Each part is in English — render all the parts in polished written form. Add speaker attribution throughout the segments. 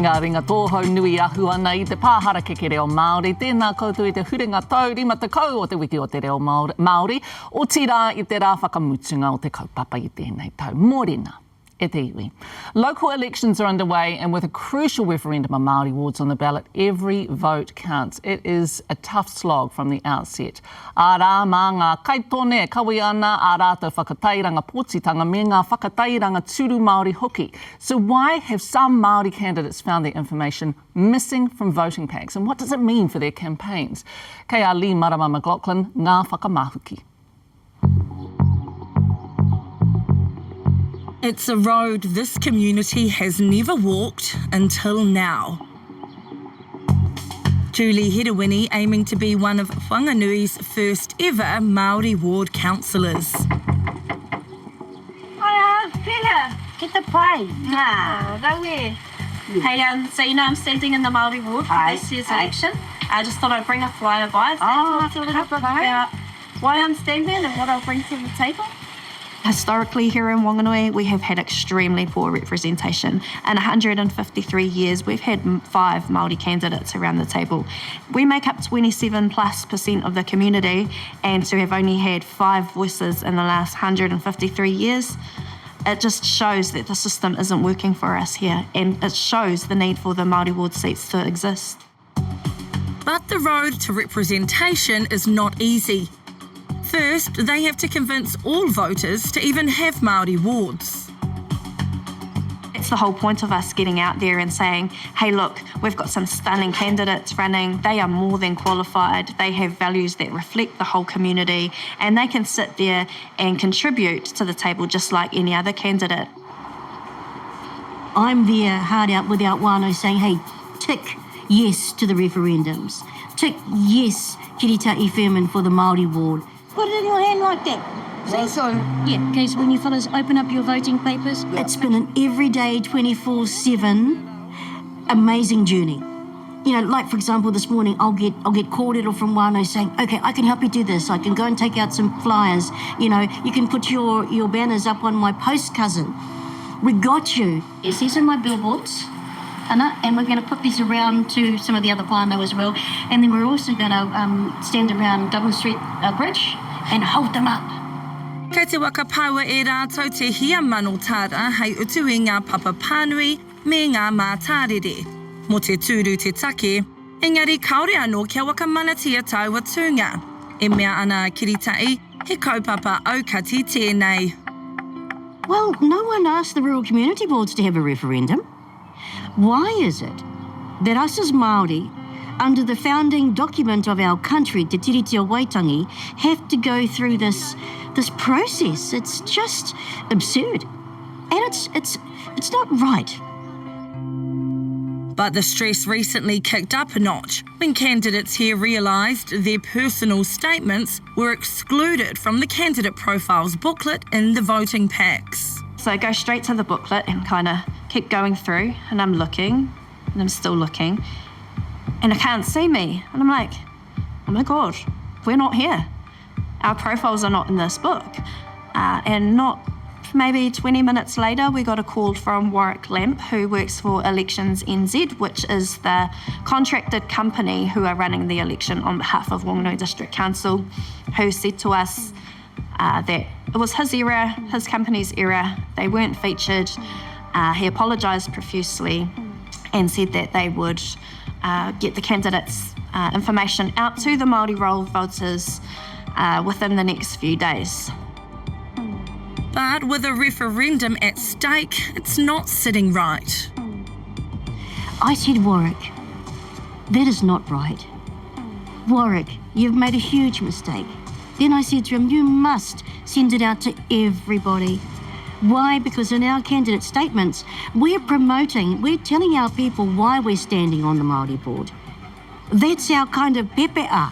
Speaker 1: ngā ringa tōhau nui ahua nei te pāhara keke reo Māori. Tēnā koutou i te huringa tau, rima te kau o te wiki o te reo Māori, o tira i te rā whakamutunga o te kaupapa i tēnei tau. Mōrena. E te iwi. Local elections are underway, and with a crucial referendum on Māori wards on the ballot, every vote counts. It is a tough slog from the outset. Ārā mā ngā kaitone kawi ana ā rātou whakatairanga pōtitanga me ngā whakatairanga turu Māori hoki. So why have some Māori candidates found their information missing from voting packs, and what does it mean for their campaigns? Kei a Leigh-Marama McLachlan, ngā whakamahuki.
Speaker 2: It's a road this community has never walked until now. Julie Hedewini aiming to be one of Whanganui's first ever Māori ward councillors.
Speaker 3: Hiya, Bella. Get the pie. Ah, raue.
Speaker 4: Hey, so you know I'm standing in the Māori ward for this year's election. I just thought I'd bring a flyer by.
Speaker 3: Talk
Speaker 4: a little bit about why I'm standing and what I'll bring to the table.
Speaker 5: Historically here in Whanganui, we have had extremely poor representation. In 153 years, we've had 5 Māori candidates around the table. We make up 27+% of the community, and to have only had 5 voices in the last 153 years, it just shows that the system isn't working for us here, and it shows the need for the Māori ward seats to exist.
Speaker 2: But the road to representation is not easy. First, they have to convince all voters to even have Māori wards.
Speaker 5: It's the whole point of us getting out there and saying, hey look, we've got some stunning candidates running, they are more than qualified, they have values that reflect the whole community, and they can sit there and contribute to the table just like any other candidate.
Speaker 6: I'm there hard out without Wānau saying, hey, tick yes to the referendums, tick yes Kiritahi Fairman for the Māori ward.
Speaker 3: Put it in your hand like that.
Speaker 6: Say so. Yeah, okay, so when you fellas open up your voting papers, it's been an everyday 24/7 amazing journey. You know, like for example, this morning I'll get korero from Wānau saying, okay, I can help you do this. I can go and take out some flyers. You know, you can put your banners up on my post, cousin. We got you.
Speaker 7: Yes, these are my billboards. And we're going to put these around to some of the other whānau as well. And then we're also going to stand around Dublin Street Bridge and hold them up.
Speaker 2: Kei te waka paua e rātou te hia mano tāra hei utu i ngā papa pānui me ngā mātārere. Mo te tūru te take, engari kaore anō kia waka manatia tau atunga. E mea ana Kiritai, he kaupapa aukati tēnei.
Speaker 6: Well, no one asked the rural community boards to have a referendum. Why is it that us as Māori, under the founding document of our country, Te Tiriti o Waitangi, have to go through this process? It's just absurd. And it's not right.
Speaker 2: But the stress recently kicked up a notch when candidates here realised their personal statements were excluded from the candidate profiles booklet in the voting packs.
Speaker 5: So I go straight to the booklet and kind of keep going through, and I'm looking, and I'm still looking, and I can't see me. And I'm like, oh my God, we're not here. Our profiles are not in this book. And not maybe 20 minutes later, we got a call from Warwick Lamp, who works for Elections NZ, which is the contracted company who are running the election on behalf of Whanganui District Council, who said to us that it was his error, his company's error. They weren't featured. He apologised profusely and said that they would get the candidates' information out to the Māori roll voters within the next few days.
Speaker 2: But with a referendum at stake, it's not sitting right.
Speaker 6: I said, Warwick, that is not right. Warwick, you've made a huge mistake. Then I said to him, you must send it out to everybody. Why? Because in our candidate statements, we're telling our people why we're standing on the Māori board. That's our kind of pepea.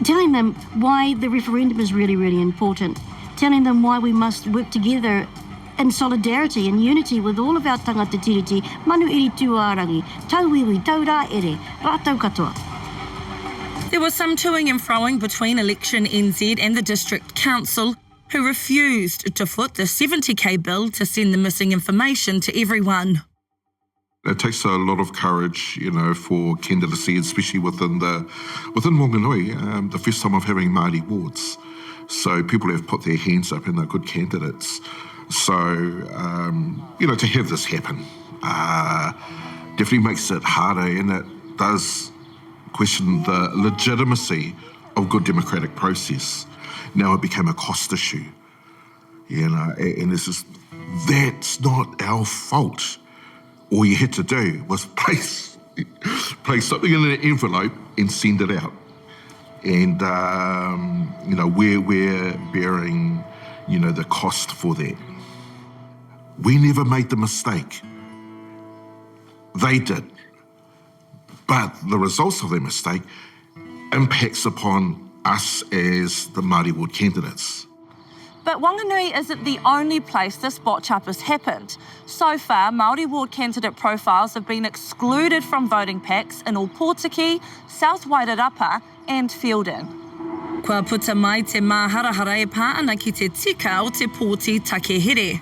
Speaker 6: Telling them why the referendum is really, really important. Telling them why we must work together in solidarity and unity with all of our tangata tiriti, manu iri tuarangi, tauiwi, taurā ere, rātau katoa.
Speaker 2: There was some toing and froing between Election NZ and the District Council, who refused to foot the 70k bill to send the missing information to everyone.
Speaker 8: It takes a lot of courage, for candidacy, especially within Whanganui, the first time of having Māori wards. So people have put their hands up and they're good candidates. So, to have this happen definitely makes it harder, and it does question the legitimacy of good democratic process. Now it became a cost issue, and that's not our fault. All you had to do was place something in an envelope and send it out. And, we're bearing, the cost for that. We never made the mistake. They did. But the results of their mistake impacts upon us as the Māori ward candidates.
Speaker 2: But Whanganui isn't the only place this botch-up has happened. So far, Māori ward candidate profiles have been excluded from voting packs in Opotiki, South Wairarapa and Fielden. Kua puta mai te māharahara e pāana ki te tika o te pōti takehere.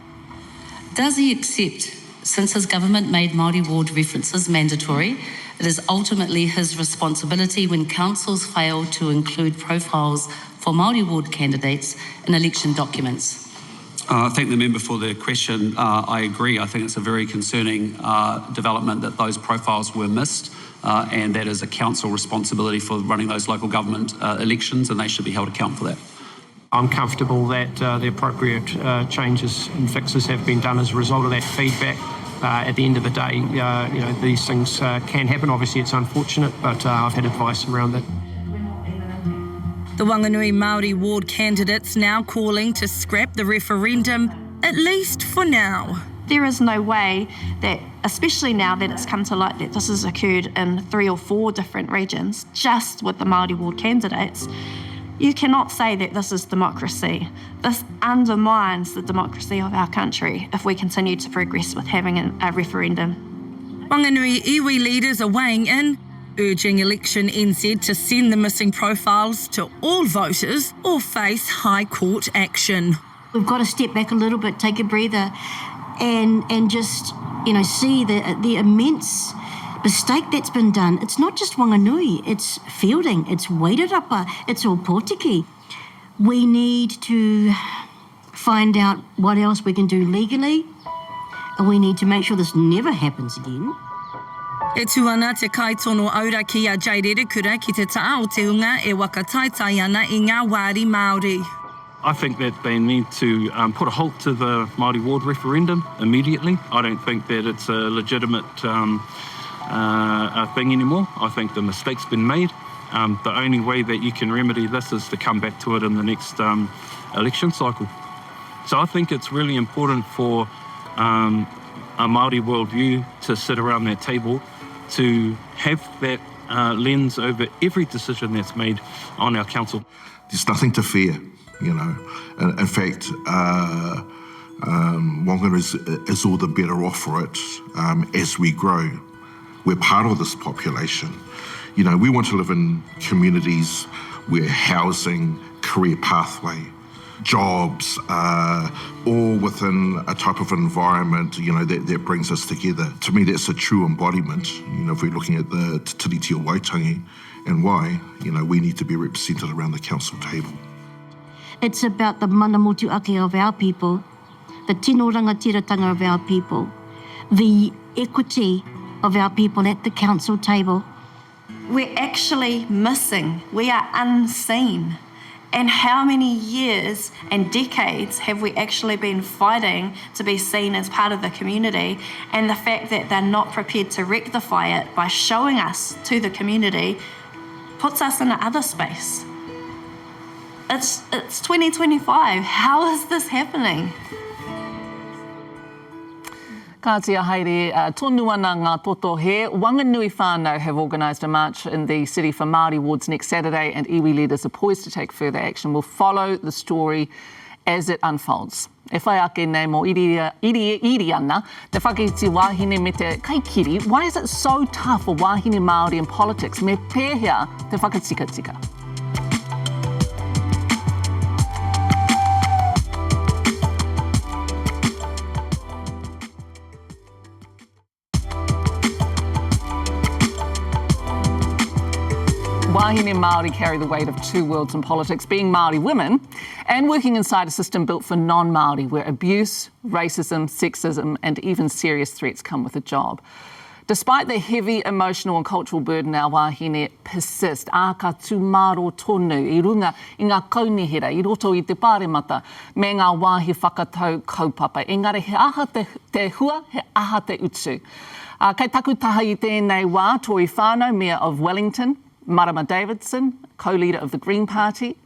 Speaker 9: Does he accept, since his government made Māori ward references mandatory, it is ultimately his responsibility when councils fail to include profiles for Māori ward candidates in election documents?
Speaker 10: I thank the member for the question. I agree. I think it's a very concerning development that those profiles were missed, and that is a council responsibility for running those local government elections, and they should be held accountable for that.
Speaker 11: I'm comfortable that the appropriate changes and fixes have been done as a result of that feedback. At the end of the day, these things can happen. Obviously, it's unfortunate, but I've had advice around that.
Speaker 2: The Whanganui Māori ward candidates now calling to scrap the referendum, at least for now.
Speaker 5: There is no way that, especially now that it's come to light that this has occurred in 3 or 4 different regions, just with the Māori ward candidates, you cannot say that this is democracy. This undermines the democracy of our country if we continue to progress with having a referendum.
Speaker 2: Whanganui iwi leaders are weighing in, urging Election NZ to send the missing profiles to all voters or face High Court action.
Speaker 6: We've got to step back a little bit, take a breather, and just, see the immense mistake that's been done. It's not just Whanganui, it's Fielden, it's Wairarapa, it's Opotiki. We need to find out what else we can do legally, and we need to make sure this never happens again.
Speaker 2: E tuana te kaitono aura ki a Jairere Kura ki te taa o te unga e wakataitai ana I ngā wāri Māori.
Speaker 11: I think that they need to put a halt to the Māori ward referendum immediately. I don't think that it's a legitimate thing anymore. I think the mistake's been made. The only way that you can remedy this is to come back to it in the next election cycle. So I think it's really important for a Māori worldview to sit around that table to have that lens over every decision that's made on our council.
Speaker 8: There's nothing to fear, In fact, Whanganui is all the better off for it as we grow. We're part of this population. We want to live in communities where housing, career pathway, jobs, all within a type of environment, that brings us together. To me, that's a true embodiment. If we're looking at the tiriti o Waitangi and why, we need to be represented around the council table.
Speaker 6: It's about the mana motu ake of our people, the tino rangatiratanga of our people, the equity of our people at the council table.
Speaker 5: We're actually missing. We are unseen. And how many years and decades have we actually been fighting to be seen as part of the community? And the fact that they're not prepared to rectify it by showing us to the community puts us in another space. It's 2025. How is this happening?
Speaker 1: Kātia haere, tonu ana ngā toto he. Whanganui Whanau have organised a march in the city for Māori wards next Saturday, and iwi leaders are poised to take further action. We'll follow the story as it unfolds. E whai ake nei mo iri ana, te whakiti wāhine me te kaikiri. Why is it so tough for wāhine Māori in politics? Me pēhea te whakatika. Wāhine Māori carry the weight of two worlds in politics, being Māori women and working inside a system built for non-Māori, where abuse, racism, sexism and even serious threats come with a job. Despite the heavy emotional and cultural burden our wāhine persist, aka tūmaro tonu I runga I ngā kaunihera, I roto I te pāremata, me ngā wāhi whakatau kaupapa. Engari, he aha te hua, he aha te utu. Kei takutaha I tēnei wā, Tory Whanau, Mayor of Wellington, Marama Davidson, co-leader of the Green Party,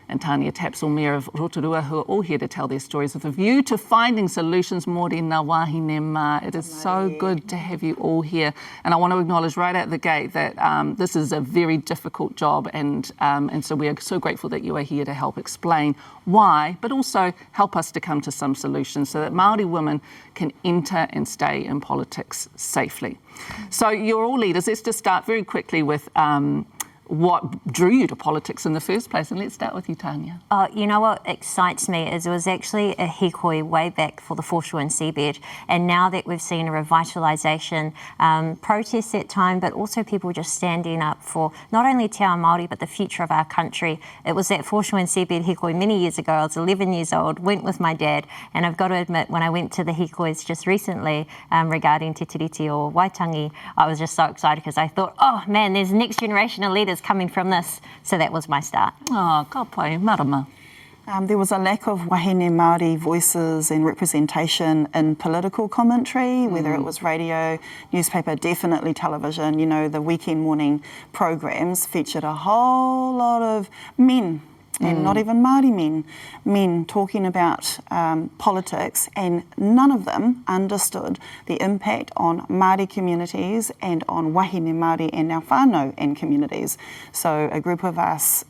Speaker 1: and Tania Tapsell, Mayor of Rotorua, who are all here to tell their stories with a view to finding solutions. Morena Wāhine Mā. It is so good to have you all here. And I want to acknowledge right out the gate that this is a very difficult job, and so we are so grateful that you are here to help explain why, but also help us to come to some solutions so that Māori women can enter and stay in politics safely. So you're all leaders. Let's just start very quickly with what drew you to politics in the first place, and let's start with you, Tania.
Speaker 12: You know what excites me is it was actually a hikoi way back for the foreshore and seabed, and now that we've seen a revitalisation, protests at time, but also people just standing up for not only Te Ao Māori but the future of our country. It was that foreshore and seabed hikoi many years ago. I was 11 years old, went with my dad, and I've got to admit, when I went to the hikois just recently regarding Te Tiriti or Waitangi, I was just so excited because I thought, oh man, there's next generation of leaders coming from this. So that was my start.
Speaker 1: Oh, ka pai, Marama.
Speaker 13: There was a lack of Wāhine Māori voices and representation in political commentary, whether it was radio, newspaper, definitely television. You know, the weekend morning programs featured a whole lot of men, and not even Māori men talking about politics, and none of them understood the impact on Māori communities and on Wāhine Māori and our whānau and communities. So a group of us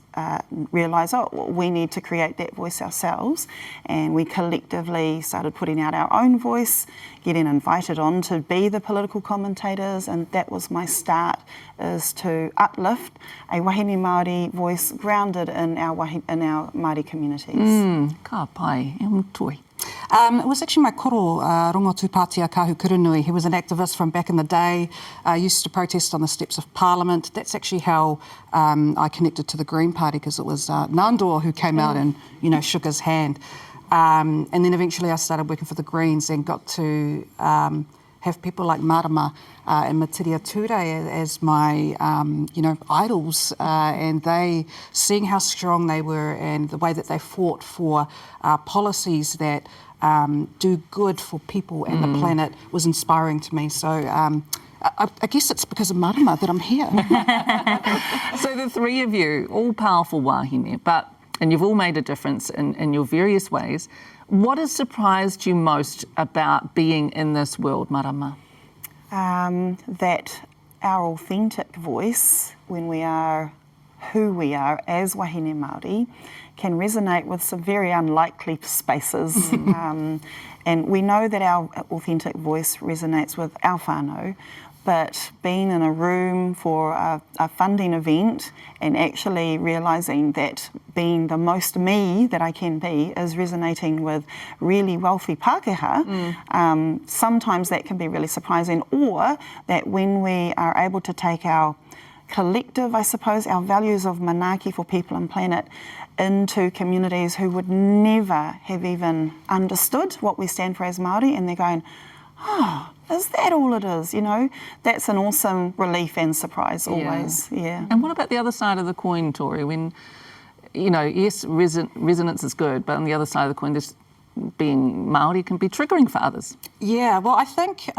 Speaker 13: realised, we need to create that voice ourselves, and we collectively started putting out our own voice, getting invited on to be the political commentators, and that was my start, is to uplift a Wāhine Māori voice grounded in our Māori communities.
Speaker 1: Ka pai, Toy.
Speaker 14: It was actually my koro, Rongotu Pātia Kahu Kurunui. He was an activist from back in the day, used to protest on the steps of Parliament. That's actually how I connected to the Green Party, because it was Nandor who came out and, shook his hand. And then eventually I started working for the Greens and got to have people like Marama and Matiria Ture as my, idols, and they, seeing how strong they were and the way that they fought for policies that do good for people and the planet was inspiring to me. So I guess it's because of Marama that I'm here.
Speaker 1: So the three of you, all powerful wāhine, and you've all made a difference in your various ways. What has surprised you most about being in this world, Marama?
Speaker 13: That our authentic voice, when we are who we are as Wāhine Māori, can resonate with some very unlikely spaces. And we know that our authentic voice resonates with our whānau, but being in a room for a funding event and actually realising that being the most me that I can be is resonating with really wealthy Pākehā, sometimes that can be really surprising, or that when we are able to take our collective, I suppose, our values of manaaki for people and planet into communities who would never have even understood what we stand for as Māori, and they're going, is that all it is? That's an awesome relief and surprise always. Yeah.
Speaker 1: And what about the other side of the coin, Tory? When, yes, resonance is good, but on the other side of the coin, this being Māori can be triggering for others.
Speaker 14: Yeah, well, I think,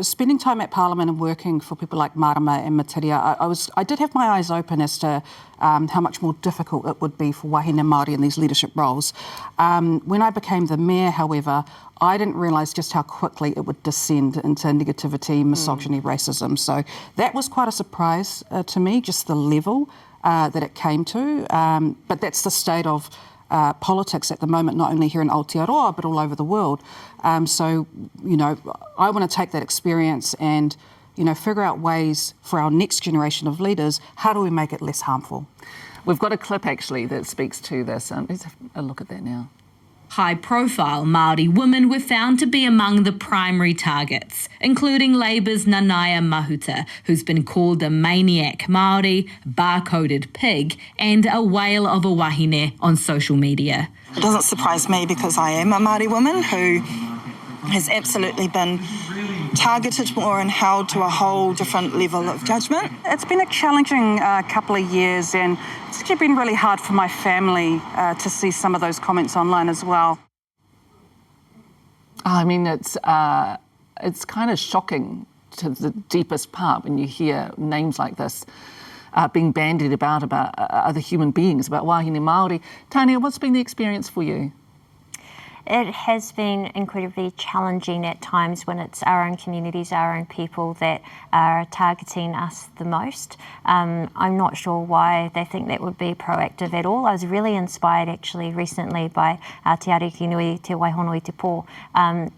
Speaker 14: spending time at Parliament and working for people like Marama and Matiria, I did have my eyes open as to how much more difficult it would be for Wāhine Māori in these leadership roles. When I became the mayor, however, I didn't realise just how quickly it would descend into negativity, misogyny, racism. So that was quite a surprise to me, just the level that it came to. But that's the state of politics at the moment, not only here in Aotearoa, but all over the world. So, I want to take that experience and, figure out ways for our next generation of leaders, how do we make it less harmful?
Speaker 1: We've got a clip, actually, that speaks to this. Let's have a look at that now.
Speaker 15: High-profile Māori women were found to be among the primary targets, including Labour's Nanaia Mahuta, who's been called a maniac Māori, barcoded pig, and a whale of a wahine on social media.
Speaker 2: It doesn't surprise me because I am a Māori woman who has absolutely been targeted more and held to a whole different level of judgment.
Speaker 14: It's been a challenging couple of years, and it's actually been really hard for my family to see some of those comments online as well.
Speaker 1: I mean, it's kind of shocking to the deepest part when you hear names like this being bandied about other human beings, about Wāhine Māori. Tania, what's been the experience for you?
Speaker 12: It has been incredibly challenging at times when it's our own communities, our own people that are targeting us the most. I'm not sure why they think that would be proactive at all. I was really inspired actually recently by Te Ariki Nui Te Waihonoi Te Pō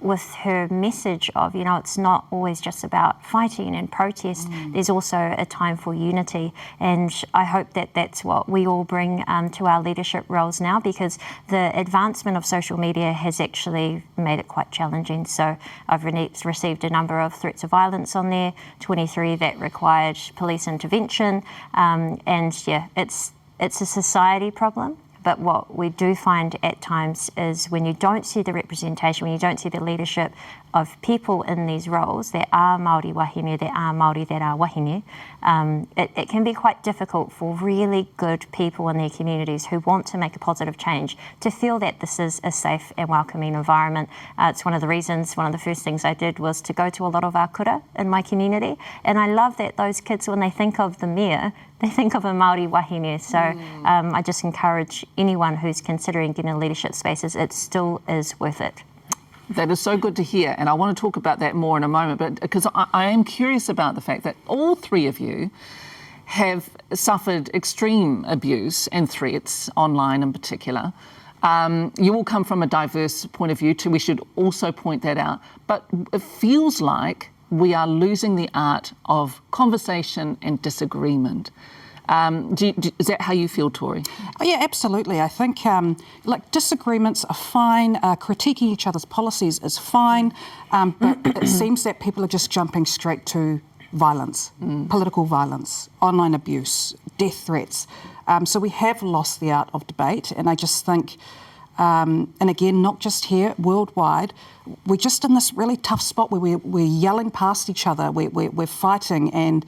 Speaker 12: with her message of, you know, it's not always just about fighting and protest. There's also a time for unity, and I hope that that's what we all bring to our leadership roles now, because the advancement of social media has actually made it quite challenging. So I've received a number of threats of violence on there, 23 that required police intervention, and yeah, it's a society problem. But what we do find at times is when you don't see the representation, when you don't see the leadership of people in these roles that are Māori wahine, that are Māori that are wahine, it can be quite difficult for really good people in their communities who want to make a positive change to feel that this is a safe and welcoming environment. It's one of the reasons, one of the first things I did was to go to a lot of our kura in my community, and I love that those kids, when they think of the mayor, they think of a Māori wahine. So I just encourage anyone who's considering getting leadership spaces, it still is worth it.
Speaker 1: That is so good to hear, and I want to talk about that more in a moment, but because I am curious about the fact that all three of you have suffered extreme abuse and threats, online in particular. You all come from a diverse point of view too, we should also point that out, but it feels like we are losing the art of conversation and disagreement. Is that how you feel, Tory?
Speaker 14: Oh, yeah, absolutely. I think disagreements are fine. Critiquing each other's policies is fine, but it seems that people are just jumping straight to violence, political violence, online abuse, death threats. So we have lost the art of debate, and I just think, and again, not just here, worldwide, we're just in this really tough spot where we're yelling past each other, we're fighting, and,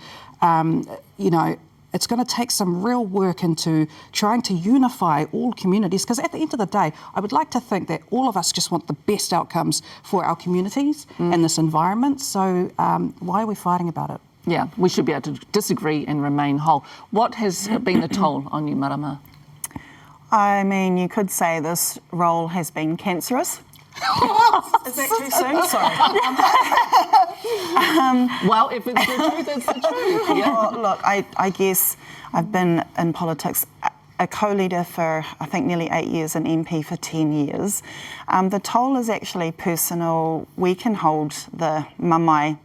Speaker 14: you know, it's going to take some real work into trying to unify all communities, because at the end of the day, I would like to think that all of us just want the best outcomes for our communities and this environment. So why are we fighting about it?
Speaker 1: Yeah, we should be able to disagree and remain whole. What has been the toll on you, Marama?
Speaker 13: I mean, you could say this role has been cancerous. Is that too soon? Sorry.
Speaker 1: Well, if it's the truth, it's the truth. Yeah.
Speaker 13: Oh, look, I guess I've been in politics, a co-leader for, I think, nearly 8 years, an MP for 10 years. The toll is actually personal. We can hold the mamae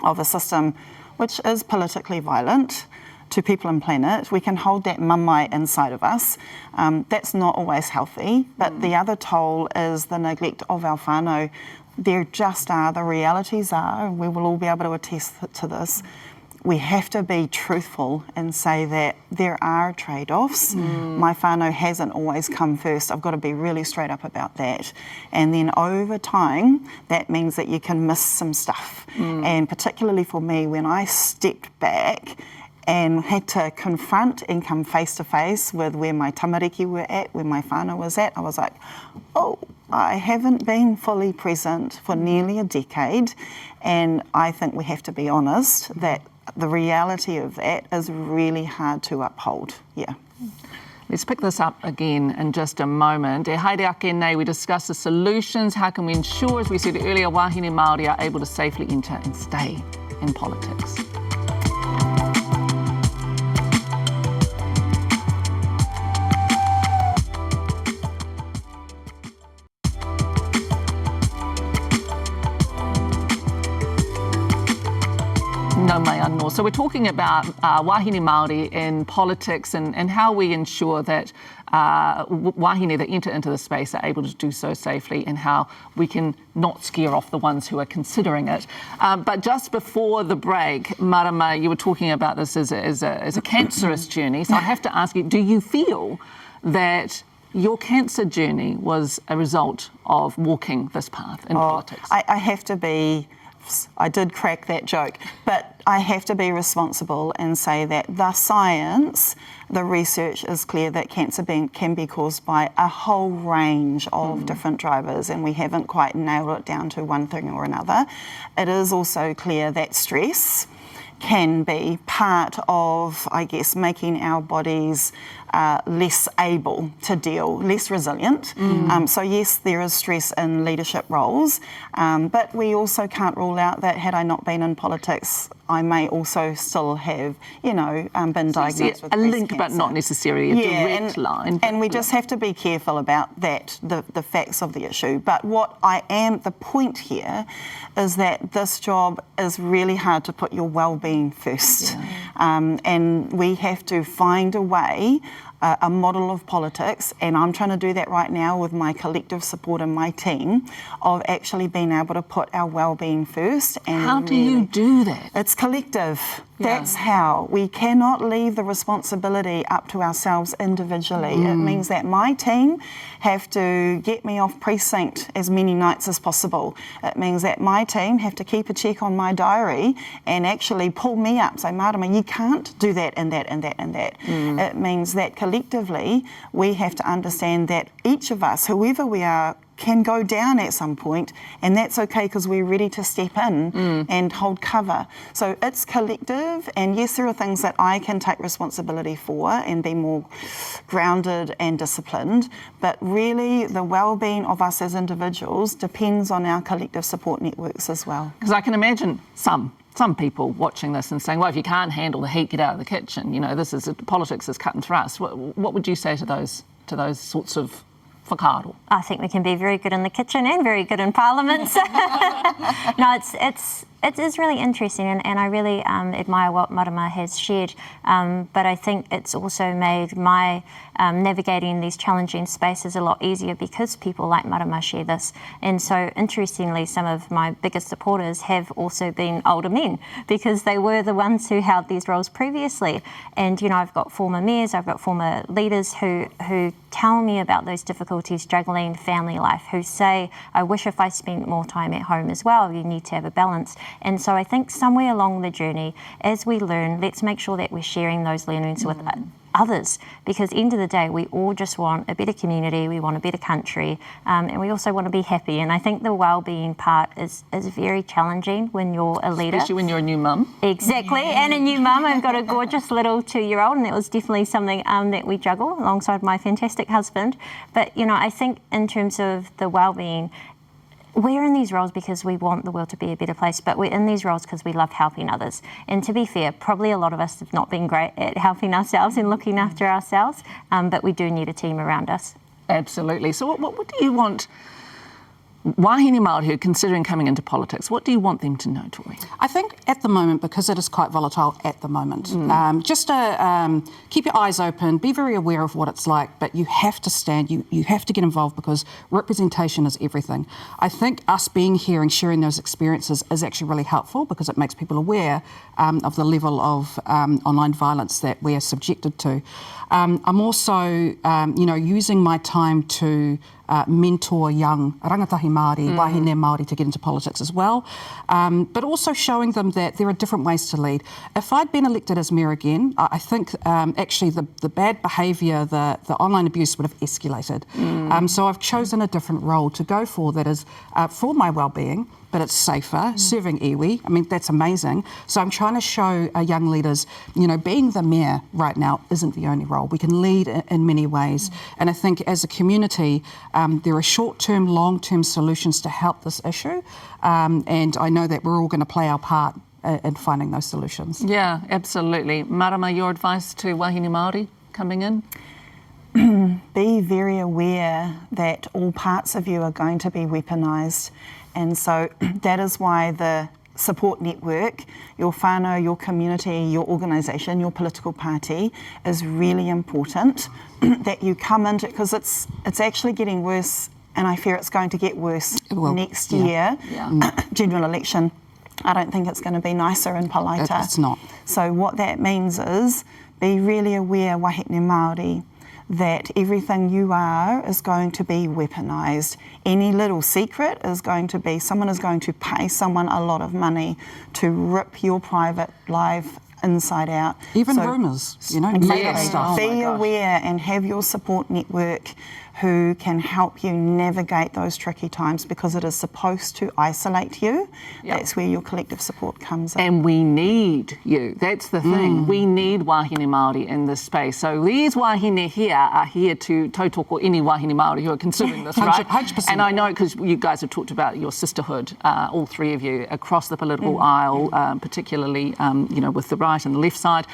Speaker 13: of a system which is politically violent to people and planet. We can hold that mamae inside of us. That's not always healthy, but the other toll is the neglect of our whānau. There just are, the realities are, and we will all be able to attest to this. We have to be truthful and say that there are trade-offs. My whānau hasn't always come first. I've got to be really straight up about that. And then over time, that means that you can miss some stuff. And particularly for me, when I stepped back and had to confront and come face to face with where my tamariki were at, where my whānau was at, I was like, oh, I haven't been fully present for nearly a decade, and I think we have to be honest that the reality of that is really hard to uphold. Yeah.
Speaker 1: Let's pick this up again in just a moment. E haere ake nei, we discuss the solutions. How can we ensure, as we said earlier, Wāhine Māori are able to safely enter and stay in politics? nau mai anō. So we're talking about wāhine Māori in politics and how we ensure that wāhine that enter into the space are able to do so safely, and how we can not scare off the ones who are considering it. But just before the break, Marama, you were talking about this as a cancerous journey. So I have to ask you, do you feel that your cancer journey was a result of walking this path in politics?
Speaker 13: I have to be, I did crack that joke, but I have to be responsible and say that the science, the research is clear that cancer can be caused by a whole range of different drivers, and we haven't quite nailed it down to one thing or another. It is also clear that stress can be part of, I guess, making our bodies less able to deal, less resilient. So yes, there is stress in leadership roles, but we also can't rule out that had I not been in politics, I may also still have, been diagnosed with
Speaker 1: a
Speaker 13: breast
Speaker 1: link,
Speaker 13: cancer.
Speaker 1: but not necessarily a direct line.
Speaker 13: And we just have to be careful about that, the facts of the issue. But the point here is that this job is really hard to put your well-being first. And we have to find a way, a model of politics, and I'm trying to do that right now with my collective support and my team, of actually being able to put our well-being first. And
Speaker 1: how do you do that?
Speaker 13: It's collective. That's how. We cannot leave the responsibility up to ourselves individually. It means that my team have to get me off precinct as many nights as possible. It means that my team have to keep a check on my diary and actually pull me up, say, Marama, you can't do that and that and that and that. It means that collectively we have to understand that each of us, whoever we are, can go down at some point, and that's okay because we're ready to step in and hold cover. So it's collective, and yes, there are things that I can take responsibility for and be more grounded and disciplined, but really the well-being of us as individuals depends on our collective support networks as well. Because
Speaker 1: I can imagine some people watching this and saying, well, if you can't handle the heat, get out of the kitchen. Politics is cut and thrust. What would you say to those sorts of whakaaro?
Speaker 12: I think we can be very good in the kitchen and very good in Parliament. No, it is really interesting, and I really admire what Marama has shared. But I think it's also made my navigating these challenging spaces a lot easier because people like Marama share this. And so, interestingly, some of my biggest supporters have also been older men because they were the ones who held these roles previously. And I've got former mayors, I've got former leaders who tell me about those difficulties juggling family life, who say, I wish if I spent more time at home as well. You need to have a balance. And so I think somewhere along the journey, as we learn, let's make sure that we're sharing those learnings with others, because at the end of the day, we all just want a better community, we want a better country, and we also want to be happy. And I think the well-being part is very challenging when you're a leader.
Speaker 1: Especially when you're a new mum.
Speaker 12: Exactly, and a new mum. I've got a gorgeous little 2-year-old, and that was definitely something that we juggle alongside my fantastic husband. But, I think in terms of the well-being, we're in these roles because we want the world to be a better place, but we're in these roles because we love helping others. And to be fair, probably a lot of us have not been great at helping ourselves and looking after ourselves, but we do need a team around us.
Speaker 1: Absolutely. So what do you want wāhine Māori who are considering coming into politics, what do you want them to know, Tory?
Speaker 14: I think at the moment, because it is quite volatile at the moment, just to keep your eyes open, be very aware of what it's like, but you have to stand, you have to get involved because representation is everything. I think us being here and sharing those experiences is actually really helpful because it makes people aware of the level of online violence that we are subjected to. I'm also, using my time to mentor young Rangatahi Māori, Wāhine Māori to get into politics as well, but also showing them that there are different ways to lead. If I'd been elected as mayor again, I think actually the bad behaviour, the online abuse would have escalated. So I've chosen a different role to go for that is for my well-being, but it's safer, serving iwi. I mean, that's amazing. So I'm trying to show young leaders, being the mayor right now isn't the only role. We can lead in many ways. And I think as a community, there are short-term, long-term solutions to help this issue. And I know that we're all going to play our part in finding those solutions.
Speaker 1: Yeah, absolutely. Marama, your advice to wāhine Māori coming in?
Speaker 13: Be very aware that all parts of you are going to be weaponised. And so that is why the support network, your whānau, your community, your organisation, your political party is really important. That you come into, because it's actually getting worse, and I fear it's going to get worse next year. General election. I don't think it's going to be nicer and politer.
Speaker 14: It's not.
Speaker 13: So what that means is be really aware, Wāhine Māori, that everything you are is going to be weaponised. Any little secret is going to be, someone is going to pay someone a lot of money to rip your private life inside out.
Speaker 14: Even rumours, you know,
Speaker 13: exactly.
Speaker 14: stuff.
Speaker 13: Be aware and have your support network who can help you navigate those tricky times, because it is supposed to isolate you. That's where your collective support comes in.
Speaker 1: And we need you. That's the thing. We need Wāhine Māori in this space. So these wāhine here are here to tautoko any Wāhine Māori who are considering this, right?
Speaker 14: 100%.
Speaker 1: And I know, because you guys have talked about your sisterhood, all three of you, across the political aisle, particularly, you know, with the right and the left side,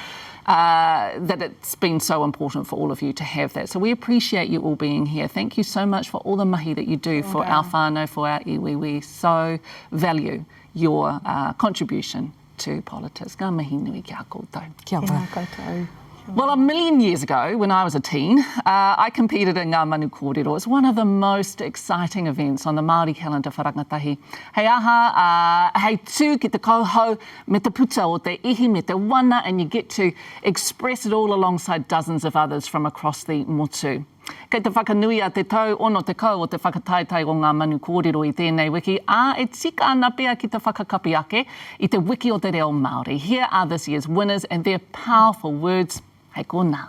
Speaker 1: that it's been so important for all of you to have that. So we appreciate you all being here. Thank you so much for all the mahi that you do for our whānau, for our iwi. We so value your contribution to politics. Ngā mihi nui kia koutou.
Speaker 14: Kia ora.
Speaker 1: Well, a million years ago, when I was a teen, I competed in Ngā Manu Kōrero. It's one of the most exciting events on the Māori calendar for Rangatahi. Hei aha, hei tū ki te kauhau me te puta o te ihi me te wana, and you get to express it all alongside dozens of others from across the motu. Kei te whakanui a te tau ono te kau o te whakataitai o Ngā Manu Kōrero I tēnei wiki, e tika ana pia ki te whakakapi ake I te wiki o te reo Māori. Here are this year's winners and their powerful words. Hei kōnā.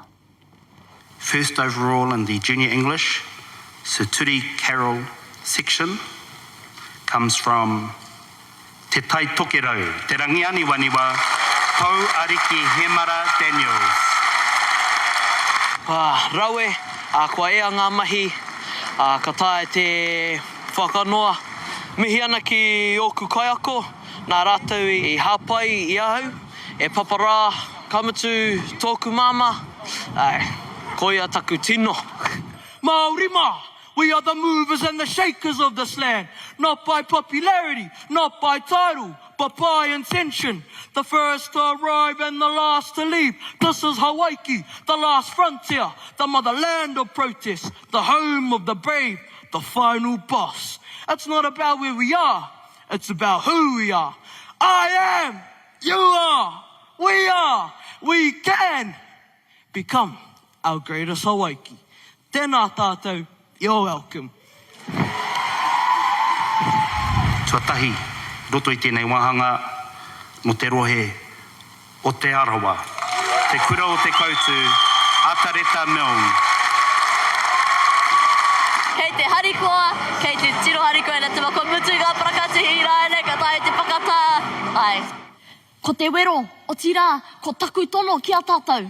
Speaker 16: First overall in the Junior English, Tory Carol section, comes from Te Tai Tokerau, Te Rangiani Waniwa, Tau Ariki Hemara Daniels.
Speaker 17: Raue, kua ea ngā mahi, ka tae te whakanoa. Mihi ana ki oku kaiako, nā rātou I hāpai I ahau, e paparā, kamatu, tōku māma, koia taku tino.
Speaker 18: Māori mā, we are the movers and the shakers of this land, not by popularity, not by title, but by intention. The first to arrive and the last to leave. This is Hawaii, the last frontier, the motherland of protest, the home of the brave, the final boss. It's not about where we are, it's about who we are. I am, you are, we can become our greatest Hawaii. Tēnā tātou, you're welcome.
Speaker 16: Tuatahi, roto I tēnei wāhanga, no te rohe o te arawa. Te kura o te koutu, atareta meong.
Speaker 19: Kei te harikoa, kei te tiro harikoa na te wako mutu ngā parakati hiraene, ka tae te pakata. Ai.
Speaker 20: Ko te wero, o tira, ko taku tono ki a tātou.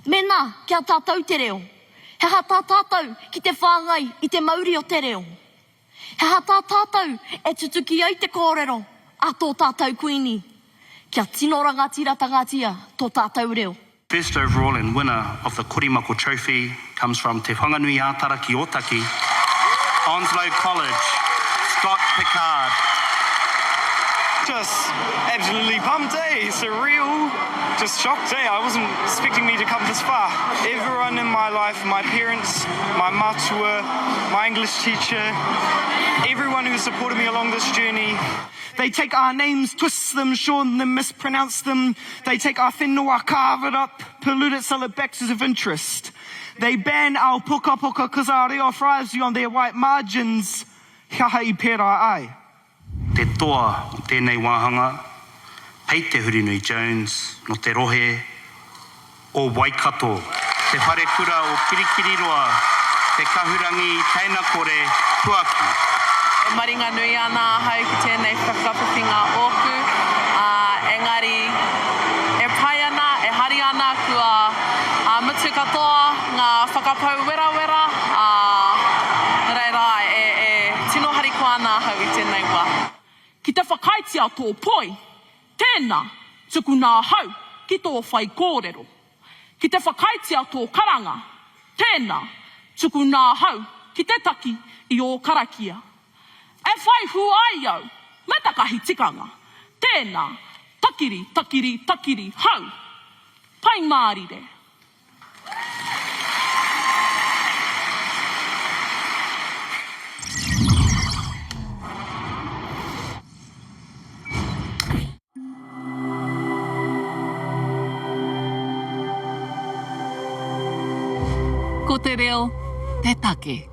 Speaker 20: Mena, ki a tātou te reo. He hata tātou ki te whāngai I te mauri o te reo. He hata tātou e tutuki ai te kōrero, a tō tātou kuini. Kia tino rangatira tangatia, tō tātou reo.
Speaker 16: First overall and winner of the Korimako Trophy comes from Te Whanganui Ātara ki Otaki, Onslow College, Scott Picard.
Speaker 21: Just absolutely pumped, surreal, just shocked, I wasn't expecting me to come this far. Everyone in my life, my parents, my matua, my English teacher, everyone who supported me along this journey.
Speaker 18: They take our names, twist them, shorten them, mispronounce them. They take our whenua, carve it up, pollute it, sell it back to of interest. They ban our puka puka because our reo thrives on their white margins. Kia hai pērā ai.
Speaker 16: Te toa o tēnei wāhanga, hei te Hurinui Jones, no te rohe o Waikato, te whare kura o Kirikiriroa, te kahurangi teina kore tuaki.
Speaker 22: E maringa nui ana hau ki tēnei whakapawhinga ōku, engari e pai ana, e hari ana kua mutu katoa ngā whakapau wera wera, reira e tino hariko ana hau I tēnei wā.
Speaker 18: Ki te whakaitia tō poi, tēnā, tuku nā hau ki tō whai kōrero. Ki te whakaitia tō karanga, tēnā, tuku nā hau ki te taki I o karakia. E whai hu ai au, me takahi tikanga. Tēnā, takiri, takiri, takiri, hau. Pai Māori.
Speaker 1: Ko te reo, te take.